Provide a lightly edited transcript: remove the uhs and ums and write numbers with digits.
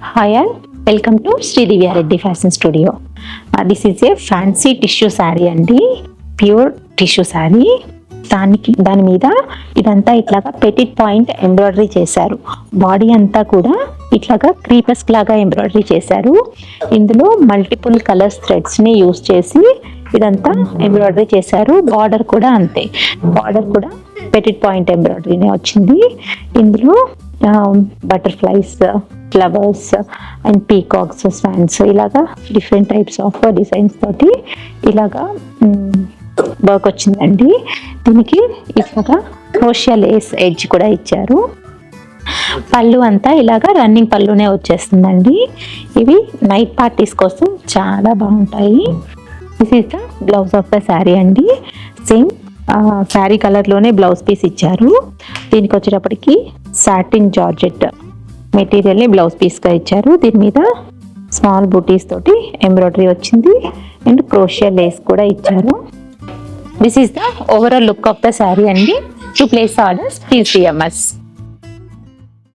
Hi all, welcome to Sri Divya Reddy Fashion Studio. This is a fancy tissue saree అండి, pure tissue sari. దాని మీద ఇదంతా ఇట్లాగా Pettit point embroidery చేశారు. Body అంతా కూడా ఇట్లాగా క్రీపర్స్ లాగా ఎంబ్రాయిడరీ చేశారు. ఇందులో మల్టిపుల్ కలర్స్ థ్రెడ్స్ని యూస్ చేసి ఇదంతా ఎంబ్రాయిడరీ చేశారు. బార్డర్ కూడా అంతే, బార్డర్ కూడా పెటిట్ పాయింట్ ఎంబ్రాయిడరీనే వచ్చింది. ఇందులో butterflies, flowers and peacocks, swans ఇలాగా డిఫరెంట్ టైప్స్ ఆఫ్ డిజైన్స్ తోటి ఇలాగా వర్క్ వచ్చిందండి. దీనికి ఇలాగా క్రోషియా లేస్ ఎడ్జ్ కూడా ఇచ్చారు. పళ్ళు అంతా ఇలాగా రన్నింగ్ పళ్ళునే వచ్చేస్తుందండి. ఇవి నైట్ పార్టీస్ కోసం చాలా బాగుంటాయి. This is the blouse of the sari అండి. సేమ్ శారీ కలర్లోనే బ్లౌజ్ పీస్ ఇచ్చారు. దీనికి వచ్చేటప్పటికి సాటిన్ జార్జెట్ మెటీరియల్ని బ్లౌజ్ పీస్గా ఇచ్చారు. దీని మీద స్మాల్ బూటీస్ తోటి ఎంబ్రాయిడరీ వచ్చింది అండ్ క్రోషియా లేస్ కూడా ఇచ్చారు. This is the overall look of the sari అండి. To place orders please DM us.